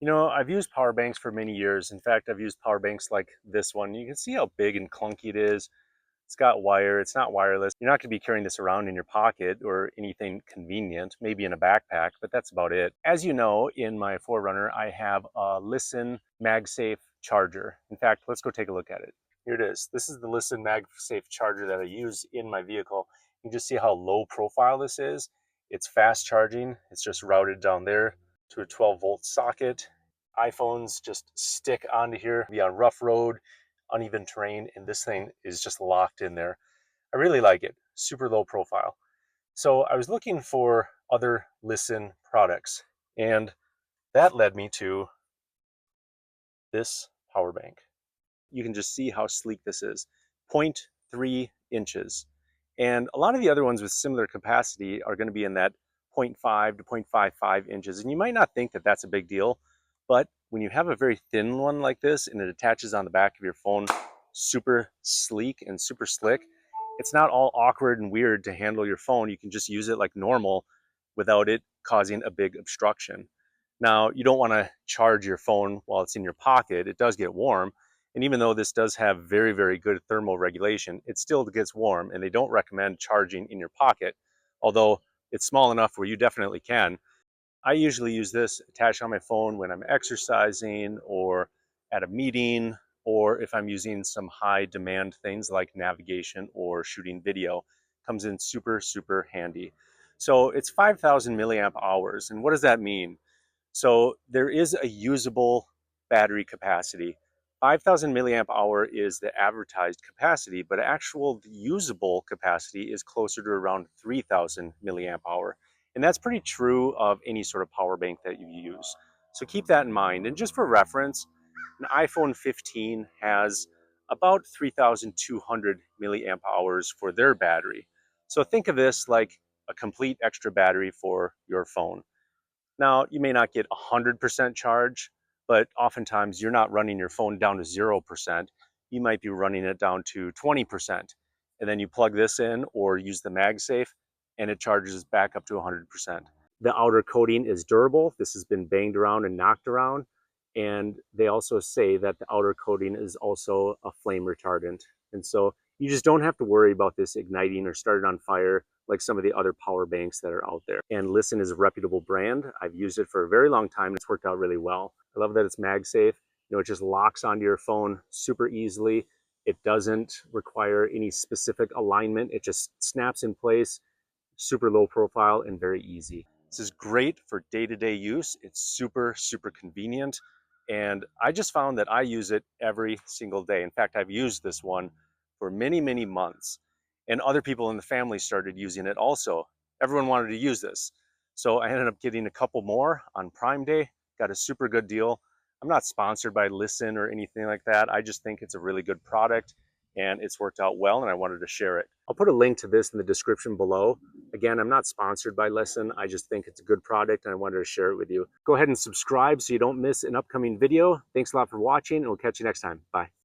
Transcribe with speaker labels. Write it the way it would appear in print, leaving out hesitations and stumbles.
Speaker 1: You know, I've used power banks for many years. In fact, I've used power banks like this one. You can see how big and clunky it is. It's got wire, it's not wireless. You're not going to be carrying this around in your pocket or anything convenient, maybe in a backpack, but that's about it. As you know, in my Forerunner, I have a Lisen MagSafe charger. In fact, let's go take a look at it. Here it is. This is the Lisen MagSafe charger that I use in my vehicle. You can just see how low profile this is. It's fast charging. It's just routed down there to a 12-volt socket. iPhones just stick onto here, be on rough road, uneven terrain, and this thing is just locked in there. I really like it, super low profile. So I was looking for other Lisen products, and that led me to this power bank. You can just see how sleek this is, 0.3 inches. And a lot of the other ones with similar capacity are going to be in that 0.5 to 0.55 inches. And you might not think that that's a big deal, but when you have a very thin one like this and it attaches on the back of your phone, super sleek and super slick, it's not all awkward and weird to handle your phone. You can just use it like normal without it causing a big obstruction. Now, you don't want to charge your phone while it's in your pocket. It does get warm. And even though this does have very, very good thermal regulation, it still gets warm, and they don't recommend charging in your pocket, although it's small enough where you definitely can. I usually use this attached on my phone when I'm exercising or at a meeting, or if I'm using some high demand things like navigation or shooting video. Comes in super, super handy. So it's 5,000 milliamp hours. And what does that mean? So there is a usable battery capacity. 5,000 milliamp hour is the advertised capacity, but actual usable capacity is closer to around 3,000 milliamp hour. And that's pretty true of any sort of power bank that you use. So keep that in mind. And just for reference, an iPhone 15 has about 3,200 milliamp hours for their battery. So think of this like a complete extra battery for your phone. Now, you may not get 100% charge, but oftentimes you're not running your phone down to 0%. You might be running it down to 20%. And then you plug this in or use the MagSafe and it charges back up to 100%. The outer coating is durable. This has been banged around and knocked around. And they also say that the outer coating is also a flame retardant. And so you just don't have to worry about this igniting or starting on fire like some of the other power banks that are out there. And Lisen is a reputable brand. I've used it for a very long time. It's worked out really well. I love that it's MagSafe. You know, it just locks onto your phone super easily. It doesn't require any specific alignment. It just snaps in place, super low profile and very easy. This is great for day-to-day use. It's super, super convenient. And I just found that I use it every single day. In fact, I've used this one for many, many months. And other people in the family started using it also. Everyone wanted to use this. So I ended up getting a couple more on Prime Day, got a super good deal. I'm not sponsored by Lisen or anything like that. I just think it's a really good product and it's worked out well and I wanted to share it. I'll put a link to this in the description below. Again, I'm not sponsored by Lisen. I just think it's a good product and I wanted to share it with you. Go ahead and subscribe so you don't miss an upcoming video. Thanks a lot for watching and we'll catch you next time. Bye.